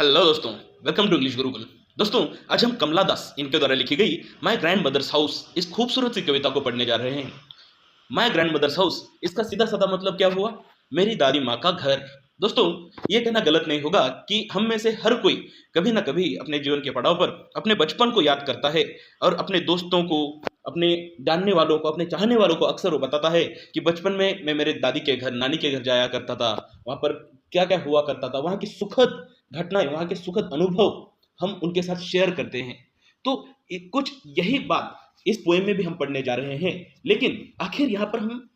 Hello दोस्तों, welcome to English Gurukul. दोस्तों, आज हम कमला दास इनके द्वारा लिखी गई माय ग्रैंड मदर्स हाउस इस खूबसूरत सी कविता को पढ़ने जा रहे हैं। माय ग्रैंड मदर्स हाउस, इसका सीधा साधा मतलब क्या हुआ? मेरी दादी माँ का घर। दोस्तों, ये कहना गलत नहीं होगा कि हम में से हर कोई कभी ना कभी अपने जीवन के पड़ाव पर अपने बचपन को याद करता है और अपने दोस्तों को, अपने जानने वालों को, अपने चाहने वालों को अक्सर वो बताता है कि बचपन में मैं मेरे दादी के घर, नानी के घर जाया करता था। वहाँ पर क्या क्या हुआ करता था, वहाँ की सुखद घटनाएं, वहाँ के सुखद अनुभव हम उनके साथ शेयर करते हैं। तो कुछ यही बात इस पोएम में भी हम पढ़ने जा रहे हैं। लेकिन आखिर यहाँ पर हम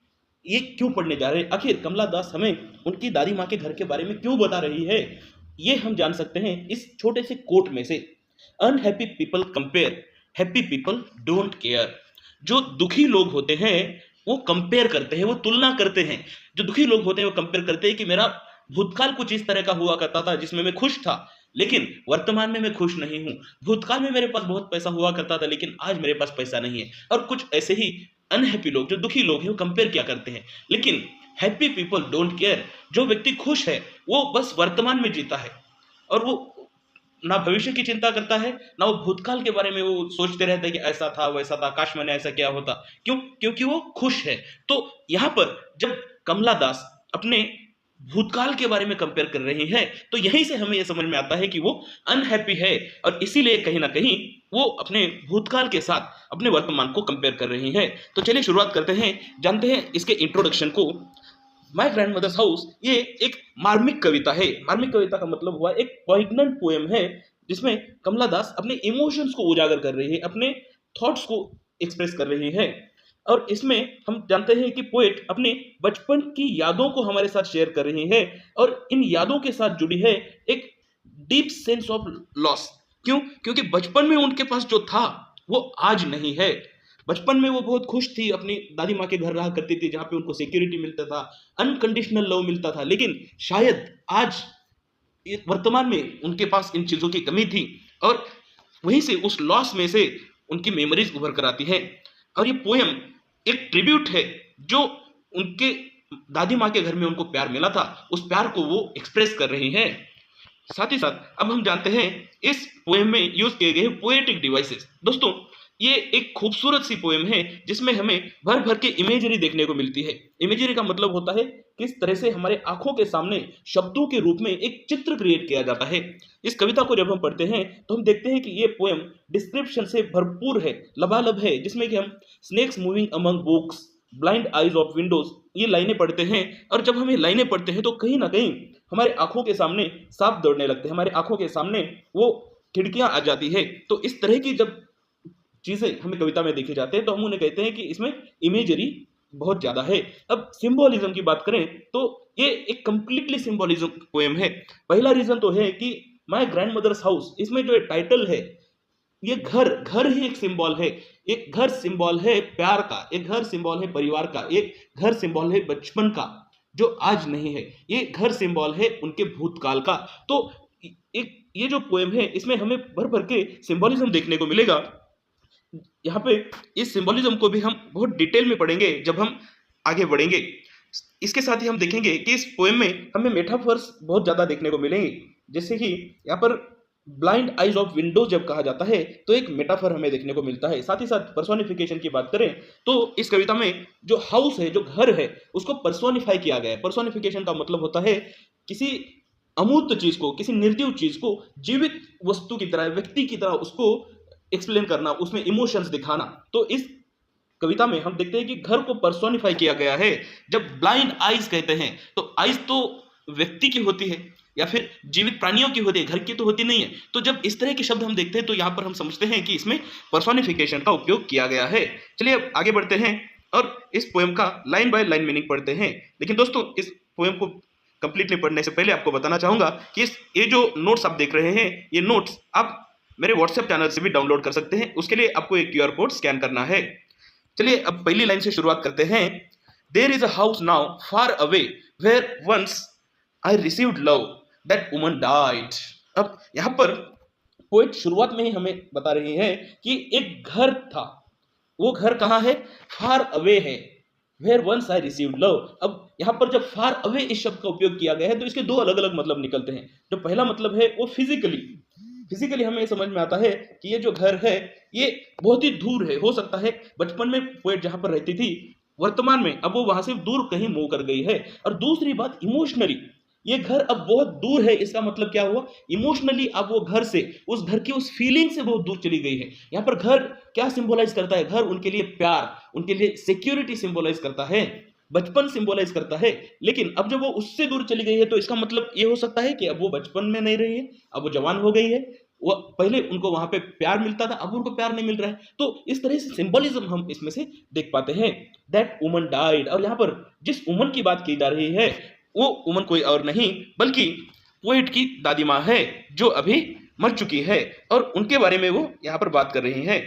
ये क्यों पढ़ने जा रहे हैं? आखिर कमला दास हमें उनकी दादी माँ के घर के बारे में क्यों बता रही है? ये हम जान सकते हैं इस छोटे से कोट में से। Unhappy people compare, happy people don't care. जो दुखी लोग होते हैं वो कंपेयर करते हैं, वो तुलना करते हैं। जो दुखी लोग होते हैं वो कंपेयर करते हैं कि मेरा भूतकाल कुछ इस तरह का हुआ करता था जिसमें मैं खुश था, लेकिन वर्तमान में मैं खुश नहीं हूँ। भूतकाल में मेरे पास बहुत पैसा हुआ करता था, लेकिन आज मेरे पास पैसा नहीं है। और कुछ ऐसे ही अनहैप्पी लोग, जो दुखी लोग हैं, वो कंपेयर किया करते हैं। लेकिन हैप्पी पीपल डोंट केयर, जो व्यक्ति खुश है वो बस वर्तमान में जीता है और वो ना भविष्य की चिंता करता है, ना वो भूतकाल के बारे में वो सोचते रहते हैं कि ऐसा था वैसा था, काश मैंने ऐसा किया होता। क्यों? क्योंकि वो खुश है। तो यहाँ पर जब कमला दास अपने भूतकाल के बारे में कंपेयर कर रही है, तो यहीं से हमें यह समझ में आता है कि वो अनहैप्पी है और इसीलिए कहीं ना कहीं वो अपने भूतकाल के साथ अपने वर्तमान को कंपेयर कर रही है। तो चलिए शुरुआत करते हैं, जानते हैं इसके इंट्रोडक्शन को। माय ग्रैंड मदर्स हाउस ये एक मार्मिक कविता है। मार्मिक कविता का मतलब हुआ एक पॉइग्नेंट पोएम है, जिसमें कमला दास अपने इमोशंस को उजागर कर रही है, अपने थॉट्स को एक्सप्रेस कर रही है। और इसमें हम जानते हैं कि पोएट अपने बचपन की यादों को हमारे साथ शेयर कर रही है और इन यादों के साथ जुड़ी है एक डीप सेंस ऑफ लॉस। क्यों? क्योंकि बचपन में उनके पास जो था वो आज नहीं है। बचपन में वो बहुत खुश थी, अपनी दादी माँ के घर रहा करती थी, जहाँ पे उनको सिक्योरिटी मिलता था, अनकंडीशनल लव मिलता था। लेकिन शायद आज वर्तमान में उनके पास इन चीज़ों की कमी थी और वहीं से, उस लॉस में से उनकी मेमोरीज उभर कर आती है। और ये पोएम एक ट्रिब्यूट है जो उनके दादी माँ के घर में उनको प्यार मिला था, उस प्यार को वो एक्सप्रेस कर रही है। साथ ही साथ अब हम जानते हैं इस पोएम में यूज किए गए पोएटिक डिवाइसेस। दोस्तों, ये एक खूबसूरत सी पोएम है जिसमें हमें भर भर के इमेजरी देखने को मिलती है। इमेजरी का मतलब होता है किस तरह से हमारे आंखों के सामने शब्दों के रूप में एक चित्र क्रिएट किया जाता है। इस कविता को जब हम पढ़ते हैं तो हम देखते हैं कि ये पोएम डिस्क्रिप्शन से भरपूर है, लबालब है, जिसमें कि हम snakes moving among books, blind eyes of windows, ये लाइनें पढ़ते हैं। और जब हम ये लाइनें पढ़ते हैं तो कहीं ना कहीं हमारे आंखों के सामने सांप दौड़ने लगते हैं, हमारे आंखों के सामने वो खिड़कियां आ जाती है। तो इस तरह की जब चीजें हमें कविता में देखी जाते हैं तो हम उन्हें कहते हैं कि इसमें इमेजरी बहुत ज्यादा है। अब सिंबोलिज्म की बात करें तो ये एक कंप्लीटली सिंबोलिज्म पोएम है। पहला रीजन तो है कि माय ग्रैंड मदर्स हाउस, इसमें जो टाइटल है, ये घर, घर ही एक सिंबल है। एक घर सिंबल है प्यार का, एक घर सिंबल है परिवार का, एक घर सिंबल है बचपन का जो आज नहीं है, ये घर सिंबल है उनके भूतकाल का। तो एक ये जो पोएम है इसमें हमें भर भर के सिंबोलिज्म देखने को मिलेगा। यहाँ पे इस सिंबोलिज्म को भी हम बहुत डिटेल में पढ़ेंगे जब हम आगे बढ़ेंगे। इसके साथ ही हम देखेंगे कि इस पोएम में हमें मेटाफर्स बहुत ज्यादा देखने को मिलेंगे। जैसे कि यहाँ पर ब्लाइंड आइज ऑफ विंडोज जब कहा जाता है तो एक मेटाफर हमें देखने को मिलता है। साथ ही साथ पर्सोनिफिकेशन की बात करें तो इस कविता में जो हाउस है, जो घर है, उसको पर्सोनिफाई किया गया है। पर्सोनिफिकेशन का मतलब होता है किसी अमूर्त चीज को, किसी निर्जीव चीज को जीवित वस्तु की तरह, व्यक्ति की तरह उसको एक्सप्लेन करना, उसमें इमोशंस दिखाना। तो इस कविता में हम देखते हैं कि घर को पर्सोनिफाई किया गया है। जब ब्लाइंड आइज कहते हैं तो आइज तो व्यक्ति की होती है या फिर जीवित प्राणियों की होती है, घर की तो होती नहीं है। तो जब इस तरह के शब्द हम देखते हैं तो यहाँ पर हम समझते हैं कि इसमें पर्सोनिफिकेशन का उपयोग किया गया है। चलिए अब आगे बढ़ते हैं और इस पोएम का लाइन बाय लाइन मीनिंग पढ़ते हैं। लेकिन दोस्तों, इस पोएम को कंप्लीटली पढ़ने से पहले आपको बताना चाहूंगा कि ये जो नोट्स आप देख रहे हैं, ये नोट्स आप मेरे व्हाट्सएप चैनल से भी डाउनलोड कर सकते हैं। उसके लिए आपको एक क्यूआर कोड स्कैन करना है। चलिए अब पहली लाइन से शुरुआत करते हैं। There is a house now far away where once I received love, that woman died. अब यहाँ पर पोएट शुरुआत में ही हमें बता रही है कि एक घर था। वो घर कहाँ है? फार अवे है। Where once I received love. अब यहाँ पर जब फार अवे इस शब्द का उपयोग किया गया है तो इसके दो अलग अलग मतलब निकलते हैं। जो पहला मतलब है वो फिजिकली हमें ये समझ में आता है कि ये जो घर है ये बहुत ही दूर है। हो सकता है बचपन में पोएट जहां पर रहती थी, वर्तमान में अब वो वहां से दूर कहीं मूव कर गई है। और दूसरी बात इमोशनली, ये घर अब बहुत दूर है। इसका मतलब क्या हुआ, इमोशनली अब वो घर से, उस घर की उस फीलिंग से बहुत दूर चली गई है। यहाँ पर घर क्या सिंबलाइज करता है, घर उनके लिए प्यार, उनके लिए सिक्योरिटी सिंबलाइज करता है, बचपन सिंबलाइज करता है। लेकिन अब जब वो उससे दूर चली गई है तो इसका मतलब ये हो सकता है कि अब वो बचपन में नहीं रही है, अब वो जवान हो गई है। वो पहले उनको वहां पे प्यार मिलता था, अब उनको प्यार नहीं मिल रहा है। तो इस तरह से सिंबलिज्म हम इसमें से देख पाते हैं। दैट वुमन डाइड, और यहाँ पर जिस वुमन की बात की जा रही है वो वुमन कोई और नहीं बल्कि पोएट की दादी माँ है, जो अभी मर चुकी है, और उनके बारे में वो यहाँ पर बात कर रही है।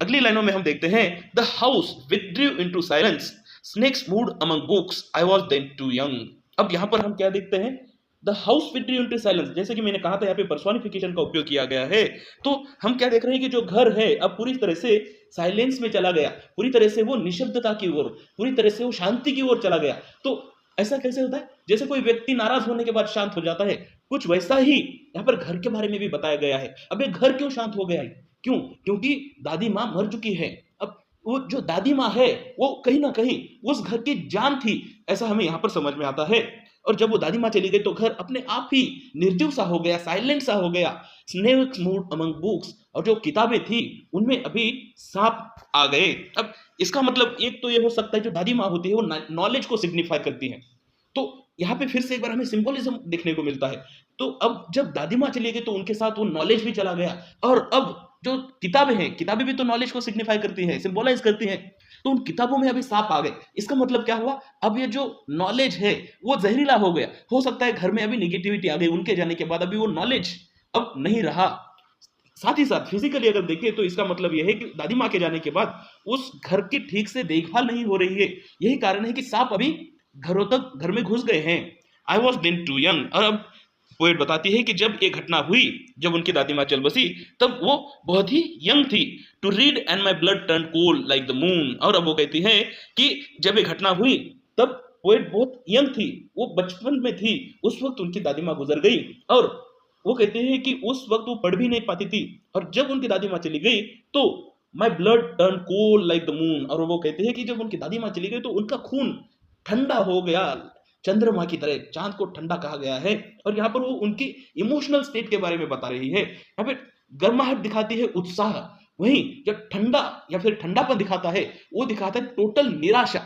अगली लाइनों में हम देखते हैं, the house withdrew into silence, snakes moved among books, I was then too young. अब यहाँ पर हम क्या देखते हैं, the house withdrew into silence, जैसे कि मैंने कहा था यहाँ पे पर्सोनिफिकेशन का उपयोग किया गया है। तो हम क्या देख रहे हैं कि जो घर है अब पूरी तरह से साइलेंस में चला गया, पूरी तरह से वो निशब्दता की ओर, पूरी तरह से वो शांति की ओर चला गया। तो ऐसा कैसे होता है, जैसे कोई व्यक्ति नाराज होने के बाद शांत हो जाता है, कुछ वैसा ही यहाँ पर घर के बारे में भी बताया गया है। अब ये घर क्यों शांत हो गया है, क्यों, क्योंकि दादी माँ मर चुकी है। अब वो जो दादी माँ है वो कहीं ना कहीं उस घर की जान थी, ऐसा हमें यहाँ पर समझ में आता है। और जब वो दादी माँ चली गई तो घर अपने आप ही निर्जीव सा हो गया, साइलेंट सा हो गया। स्नेक्स मूव्ड अमंग बुक्स, और जो किताबें थी उनमें अभी सांप आ गए। अब इसका मतलब एक तो ये हो सकता है जो दादी माँ होती है वो नॉलेज को सिग्निफाई करती है। तो यहाँ पे फिर से एक बार हमें सिंबलिज्म देखने को मिलता है। तो अब जब दादी माँ चली गई तो उनके साथ वो नॉलेज भी चला गया, और अब जो किताबें हैं, किताबें भी तो नॉलेज को सिग्निफाई करती हैं, सिंबलाइज करती हैं। तो उन किताबों में अभी सांप आ गए। इसका मतलब क्या हुआ, अब ये जो नॉलेज है वो जहरीला हो गया। हो सकता है घर में अभी निगेटिविटी आ गई, उनके जाने के बाद अभी वो नॉलेज अब नहीं रहा। साथ ही साथ फिजिकली अगर देखें तो इसका मतलब यह है कि दादी माँ के जाने के बाद उस घर की ठीक से देखभाल नहीं हो रही है। यही कारण है कि सांप अभी घरों तक, घर में घुस गए हैं। I was then too young, और अब पोएट बताती है कि जब ये घटना हुई, जब उनकी दादी माँ चल बसी, तब वो बहुत ही यंग थी। To read and my blood turn cold like the moon. और अब वो कहती है कि जब ये घटना हुई तब पोएट बहुत यंग थी, वो बचपन में थी, उस वक्त उनकी दादी माँ गुजर गई। और वो कहते हैं कि उस वक्त वो पढ़ भी नहीं पाती थी, और जब उनकी दादी माँ चली गई तो माई blood turn cold like the moon. और वो कहते हैं कि जब उनकी दादी माँ चली गई तो उनका खून ठंडा हो गया, चंद्रमा की तरह, चांद को ठंडा कहा गया है। और यहाँ पर वो उनकी इमोशनल स्टेट के बारे में बता रही है। यहाँ पे गर्माहट दिखाती है उत्साह, वहीं जब ठंडा या फिर ठंडापन दिखाता है वो दिखाता है टोटल निराशा,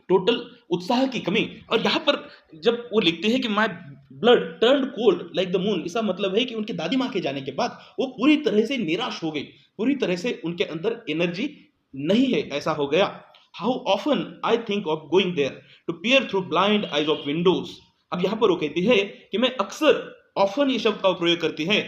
टोटल उत्साह की कमी। और यहाँ पर जब वो लिखते हैं कि माई blood turn cold like the moon, इसका मतलब है कि उनकी दादी माँ के जाने के बाद वो पूरी तरह से निराश हो गई, पूरी तरह से उनके अंदर एनर्जी नहीं है, ऐसा हो गया। How often I think of going there to peer through blind eyes of windows. अब यहाँ पर वो कहती है कि मैं अक्सर, ऑफन ये शब्द का प्रयोग करती है,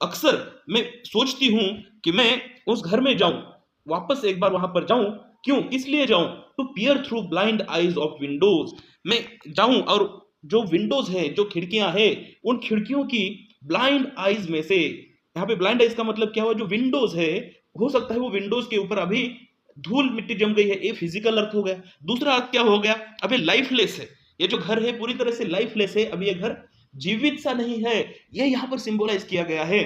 अक्सर मैं सोचती हूँ कि मैं उस घर में जाऊं, वापस एक बार वहां पर जाऊं। क्यों, किस लिए जाऊं, to peer through blind eyes of windows, मैं जाऊं और जो विंडोज है, जो खिड़कियां हैं, उन खिड़कियों की ब्लाइंड आईज में से, यहाँ पे ब्लाइंड आईज का मतलब क्या हुआ, जो विंडोज है हो सकता है वो विंडोज के ऊपर अभी धूल मिट्टी जम गई है, ये फिजिकल अर्थ हो गया। दूसरा अर्थ क्या हो गया, अभी लाइफलेस है, ये जो घर है पूरी तरह से लाइफलेस है, अभी ये घर जीवित सा नहीं है, ये यहाँ पर सिंबलाइज किया गया है।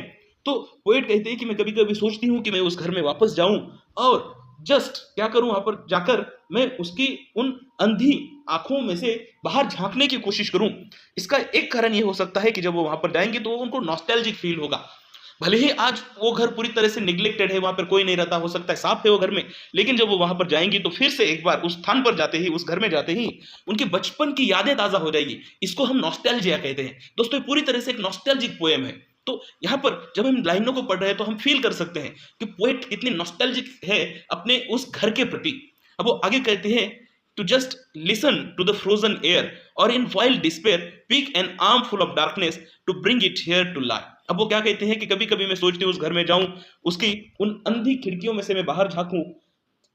तो पोएट कहते हैं कि मैं कभी कभी सोचती हूँ कि मैं उस घर में वापस जाऊं और जस्ट क्या करूं, वहां पर जाकर मैं उसकी उन अंधी आंखों में से बाहर झांकने की कोशिश करूं। इसका एक कारण ये हो सकता है कि जब वो वहां पर जाएंगे तो उनको नॉस्टैल्जिक फील होगा। भले ही आज वो घर पूरी तरह से निग्लेक्टेड है, वहां पर कोई नहीं रहता, हो सकता है सांप है वो घर में, लेकिन जब वो वहां पर जाएंगी तो फिर से एक बार उस स्थान पर जाते ही, उस घर में जाते ही उनके बचपन की यादें ताजा हो जाएगी। इसको हम नॉस्टैल्जिया कहते हैं। दोस्तों ये पूरी तरह से एक नॉस्टैल्जिक पोएम है। तो यहाँ पर जब हम लाइनों को पढ़ रहे हैं तो हम फील कर सकते हैं कि पोएट कितनी नॉस्टैल्जिक है अपने उस घर के प्रति। अब वो आगे कहते हैं, to just listen to the frozen air or in wild despair pick an armful of darkness to bring it here to life। अब वो क्या कहते हैं कि कभी कभी मैं सोचती हूँ उस घर में जाऊं, उसकी उन अंधी खिड़कियों में से मैं बाहर झांकूं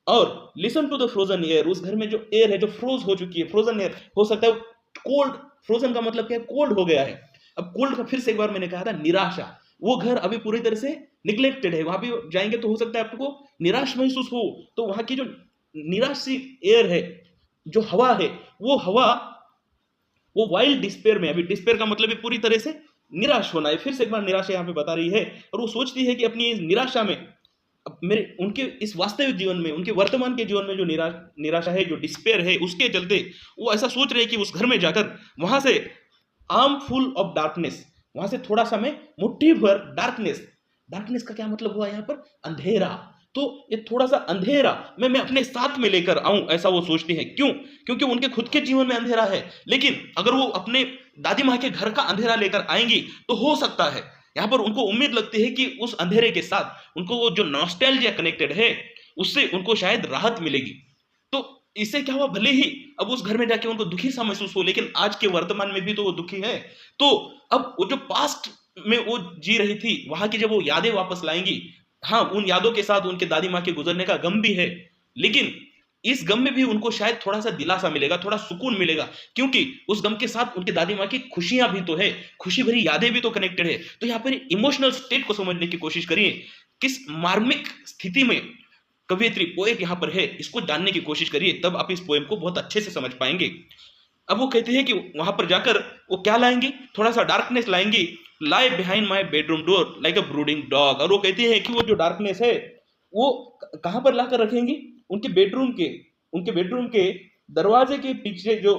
और listen to the frozen air, उस घर में जो एयर है जो फ्रोज हो चुकी है, फ्रोजन एयर हो सकता है कोल्ड, फ्रोजन का मतलब क्या है, कोल्ड हो गया है। अब कोल्ड का फिर से एक बार मैंने कहा था निराशा, वो घर अभी पूरी तरह से निग्लेक्टेड है, वहां भी जाएंगे तो हो सकता है आपको निराश महसूस हो। तो वहां की जो निराश एयर है, जो हवा है, वो हवा वो वाइल्ड डिस्पेयर में, अभी डिस्पेयर का मतलब है पूरी तरह से निराश होना है, फिर से एक बार निराशा यहाँ पे बता रही है, और वो सोचती है कि अपनी इस निराशा में, अब मेरे उनके इस वास्तविक जीवन में, उनके वर्तमान के जीवन में जो निराशा है, जो डिस्पेयर है, उसके चलते वो ऐसा सोच रहे हैं कि उस घर में जाकर वहां से आर्म फुल ऑफ डार्कनेस, वहां से थोड़ा सा मैं मुट्ठी भर डार्कनेस, डार्कनेस का क्या मतलब हुआ यहाँ पर, अंधेरा, तो ये थोड़ा सा अंधेरा मैं अपने साथ में लेकर आऊं, ऐसा वो सोचती है। क्यों? क्योंकि उनके खुद के जीवन में अंधेरा है, लेकिन अगर वो अपने दादी माँ के घर का अंधेरा लेकर आएंगी तो हो सकता है, यहाँ पर उनको उम्मीद लगती है कि उस अंधेरे के साथ उनको वो जो नॉस्टैल्जिया कनेक्टेड है, उससे उनको शायद राहत मिलेगी। तो इससे क्या हुआ, भले ही अब उस घर में जाके उनको दुखी सा महसूस हो, लेकिन आज के वर्तमान में भी तो वो दुखी है। तो अब वो जो पास्ट में वो जी रही थी, वहां की जब वो यादें वापस लाएंगी, हाँ, उन यादों के साथ उनके दादी माँ के गुजरने का गम भी है, लेकिन इस गम में भी उनको शायद थोड़ा सा दिलासा मिलेगा, थोड़ा सुकून मिलेगा, क्योंकि उस गम के साथ उनके दादी माँ की खुशियां भी तो है, खुशी भरी यादें भी तो कनेक्टेड है। तो यहाँ पर इमोशनल स्टेट को समझने की कोशिश करिए, किस मार्मिक स्थिति में कवियत्री पोएट यहाँ पर है, इसको जानने की कोशिश करिए, तब आप इस पोएम को बहुत अच्छे से समझ पाएंगे। अब वो कहते हैं कि वहां पर जाकर वो क्या लाएंगी, थोड़ा सा डार्कनेस लाएंगी, lie behind my bedroom door like a brooding dog, और वो कहती है कि वो जो डार्कनेस है वो कहां पर लाकर रखेंगी, उनके बेडरूम के, उनके बेडरूम के दरवाजे के पीछे जो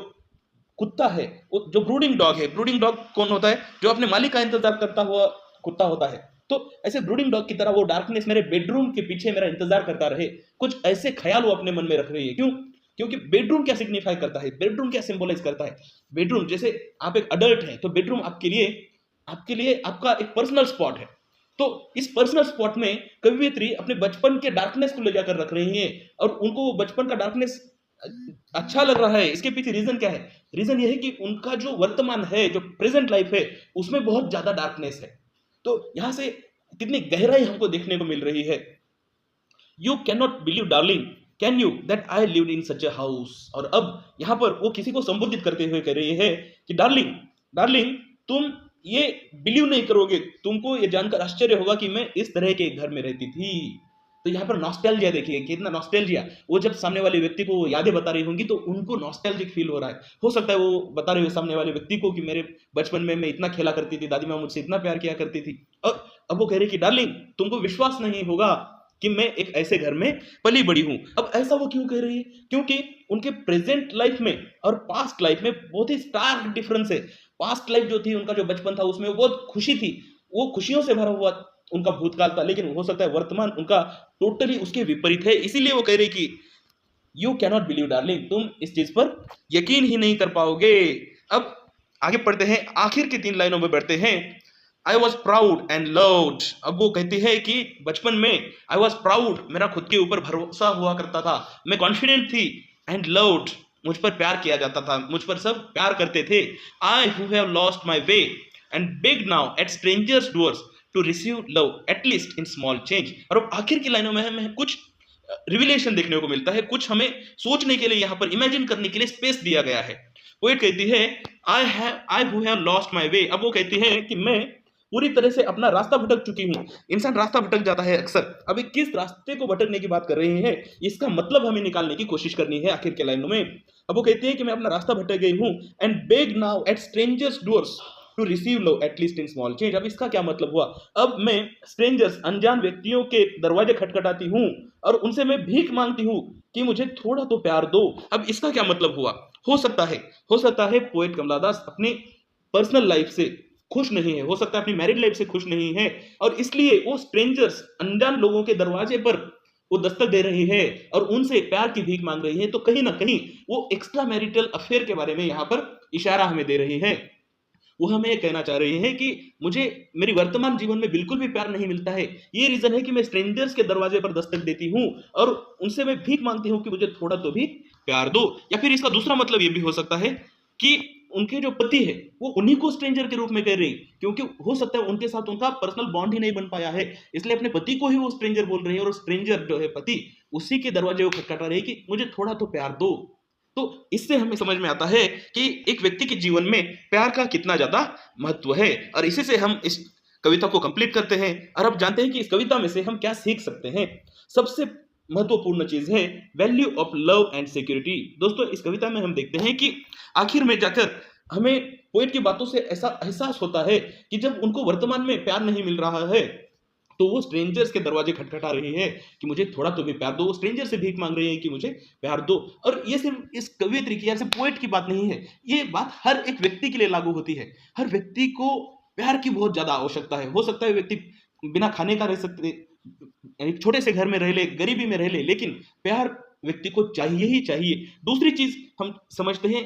कुत्ता है, वो जो ब्रूडिंग डॉग है, ब्रूडिंग डॉग कौन होता है, जो अपने मालिक का इंतजार करता हुआ कुत्ता होता है। तो ऐसे ब्रूडिंग डॉग की तरह वो डार्कनेस मेरे बेडरूम के पीछे मेरा इंतजार करता रहे, कुछ ऐसे ख्याल वो अपने मन में रख रही है। क्यों? क्योंकि बेडरूम क्या सिग्निफाई करता है, बेडरूम क्या सिंबलाइज करता है, बेडरूम जैसे आप एक अडल्ट हैं तो बेडरूम आपके लिए आपका एक पर्सनल स्पॉट है। तो इस पर्सनल स्पॉट में कवियत्री अपने बचपन के डार्कनेस को ले जाकर रख रही है, और उनको वो बचपन का डार्कनेस अच्छा लग रहा है। इसके पीछे रीजन क्या है? रीजन ये है कि उनका जो वर्तमान है, जो प्रेजेंट लाइफ है, उसमें बहुत ज्यादा डार्कनेस है। तो यहां से कितनी गहराई हमको देखने को मिल रही है। You can not believe darling, can you, that I lived in such a house. और अब यहां पर वो किसी को संबोधित करते हुए कह रही है कि डार्लिंग, डार्लिंग, तुम ये बिलीव नहीं करोगे, तुमको ये जानकर आश्चर्य होगा कि मैं इस तरह के एक घर में रहती थी। तो यहाँ पर नॉस्टैल्जिया देखिए, कितना नॉस्टैल्जिया, वो जब सामने वाले व्यक्ति को यादें बता रही होंगी तो उनको नॉस्टैल्जिक फील हो रहा है। हो सकता है वो बता रहे हो सामने वाले व्यक्ति को कि मेरे बचपन में मैं इतना खेला करती थी, दादी माँ मुझसे इतना प्यार किया करती थी। और अब वो कह रही कि डार्लिंग, तुमको विश्वास नहीं होगा कि मैं एक ऐसे घर में पली बड़ी हूं। अब ऐसा वो क्यों कह रही है? क्योंकि उनके प्रेजेंट लाइफ में और पास्ट लाइफ में बहुत ही स्टार्क डिफरेंस है। पास्ट लाइफ जो थी, उनका जो बचपन था, उसमें वो बहुत खुशी थी, वो खुशियों से भरा हुआ उनका भूतकाल था, लेकिन हो सकता है वर्तमान उनका टोटली उसके विपरीत है। इसीलिए वो कह रही कि यू कैनॉट बिलीव डार्लिंग, तुम इस चीज पर यकीन ही नहीं कर पाओगे। अब आगे पढ़ते हैं, आखिर की 3 लाइनों में बढ़ते हैं। I was proud and loved. अब वो कहती है कि बचपन में आई वॉज प्राउड, मेरा खुद के ऊपर भरोसा हुआ करता था, मैं कॉन्फिडेंट थी, एंड लव्ड, मुझ पर प्यार किया जाता था, मुझ पर सब प्यार करते थे। I who have lost my way and beg now at strangers doors to receive love at least in small change. और अब आखिर की लाइनों में हमें कुछ रिविलेशन देखने को मिलता है, कुछ हमें सोचने के लिए, यहाँ पर इमेजिन करने के लिए स्पेस दिया गया है। पोएट कहती है I who have lost my way. अब वो कहती है कि मैं पूरी तरह से अपना रास्ता भटक चुकी हूँ। इंसान रास्ता भटक जाता है अक्सर। अभी किस रास्ते को भटकने की बात कर रहे हैं, इसका मतलब हमें निकालने की कोशिश करनी है आखिर के लाइनों में। अब वो कहती है कि मैं अपना रास्ता भटक गई हूँ, and beg now at strangers doors to receive love at least in small change. अब इसका क्या मतलब हुआ? अब मैं स्ट्रेंजर्स, अनजान व्यक्तियों के दरवाजे खटखटाती हूँ और उनसे मैं भीख मांगती हूँ कि मुझे थोड़ा तो प्यार दो। अब इसका क्या मतलब हुआ? हो सकता है पोएट कमला दास अपनी पर्सनल लाइफ से खुश नहीं है, हो सकता है अपनी मैरिड लाइफ से खुश नहीं है, और इसलिए वो स्ट्रेंजर्स, अनजान लोगों के दरवाजे पर वो दस्तक दे रही है और उनसे प्यार की भीख मांग रही है। तो कहीं ना कहीं वो एक्स्ट्रा मैरिटल अफेयर के बारे में यहाँ पर इशारा हमें दे रही है। वो हमें कहना चाह रही है कि मुझे मेरी वर्तमान जीवन में बिल्कुल भी प्यार नहीं मिलता है, ये रीजन है कि मैं स्ट्रेंजर्स के दरवाजे पर दस्तक देती हूँ और उनसे मैं भीख मांगती हूँ कि मुझे थोड़ा तो भी प्यार दो। या फिर इसका दूसरा मतलब ये भी हो सकता है कि उनके जो पति है वो उन्हीं को स्ट्रेंजर के रूप में कह रही, क्योंकि हो सकता है उनके साथ उनका पर्सनल बॉन्ड ही नहीं बन पाया है, इसलिए अपने पति को ही वो स्ट्रेंजर बोल रही है, और स्ट्रेंजर जो है पति, उसी के दरवाजे को खटखटा रही है कि मुझे थोड़ा तो प्यार दो। तो इससे हमें समझ में आता है कि एक व्यक्ति के जीवन में प्यार का कितना ज्यादा महत्व है। और इसी से हम इस कविता को कंप्लीट करते हैं और अब जानते हैं कि इस कविता में से हम क्या सीख सकते हैं। सबसे महत्वपूर्ण चीज है value of love and security. दोस्तों इस कविता में हम देखते हैं कि आखिर में जाकर हमें पोएट की बातों से ऐसा एहसास होता है कि जब उनको वर्तमान में प्यार नहीं मिल रहा है तो वो स्ट्रेंजर्स के दरवाजे खटखटा रही है कि मुझे थोड़ा तो भी प्यार दो। वो स्ट्रेंजर से भीख मांग रही है कि मुझे प्यार दो। और ये सिर्फ इस कवियत्री की या सिर्फ पोएट की बात नहीं है, ये बात हर एक व्यक्ति के लिए लागू होती है। हर व्यक्ति को प्यार की बहुत ज्यादा आवश्यकता है। हो सकता है व्यक्ति बिना खाने का रह सकते, एक छोटे से घर में रह ले, गरीबी में रह ले, लेकिन प्यार व्यक्ति को चाहिए ही चाहिए। दूसरी चीज हम समझते हैं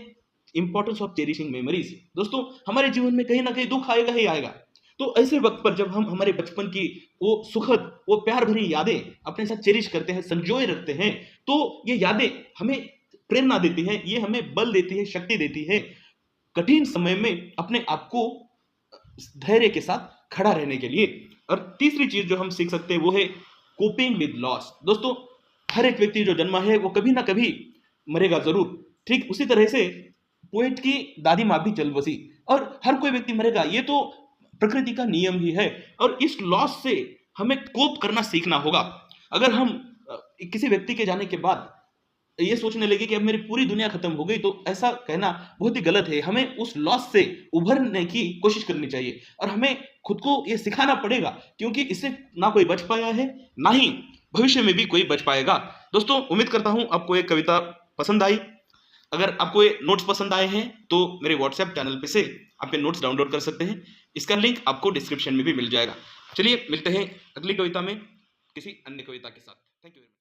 इंपॉर्टेंस ऑफ चेरिशिंग मेमोरीज। दोस्तों हमारे जीवन में कहीं ना कहीं दुख आएगा ही आएगा, तो ऐसे वक्त पर जब हम हमारे बचपन की वो सुखद वो प्यार भरी यादें अपने साथ चेरिश करते हैं, संजोए रखते हैं, तो ये यादें हमें प्रेरणा देती हैं, ये हमें बल देती है, शक्ति देती है कठिन समय में अपने आप को धैर्य के साथ खड़ा रहने के लिए। और तीसरी चीज जो हम सीख सकते हैं वो है कोपिंग विद लॉस। दोस्तों हर एक व्यक्ति जो जन्मा है वो कभी ना कभी मरेगा जरूर। ठीक उसी तरह से पोएट की दादी माँ भी चल बसी और हर कोई व्यक्ति मरेगा, ये तो प्रकृति का नियम ही है। और इस लॉस से हमें कोप करना सीखना होगा। अगर हम किसी व्यक्ति के जाने के बाद ये सोचने लगे कि अब मेरी पूरी दुनिया खत्म हो गई, तो ऐसा कहना बहुत ही गलत है। हमें उस लॉस से उभरने की कोशिश करनी चाहिए और हमें खुद को ये सिखाना पड़ेगा, क्योंकि इससे ना कोई बच पाया है ना ही भविष्य में भी कोई बच पाएगा। दोस्तों उम्मीद करता हूं आपको ये कविता पसंद आई। अगर आपको ये नोट्स पसंद आए हैं तो मेरे व्हाट्सएप चैनल पे से आप ये नोट्स डाउनलोड कर सकते हैं। इसका लिंक आपको डिस्क्रिप्शन में भी मिल जाएगा। चलिए मिलते हैं अगली कविता में किसी अन्य कविता के साथ। Thank you.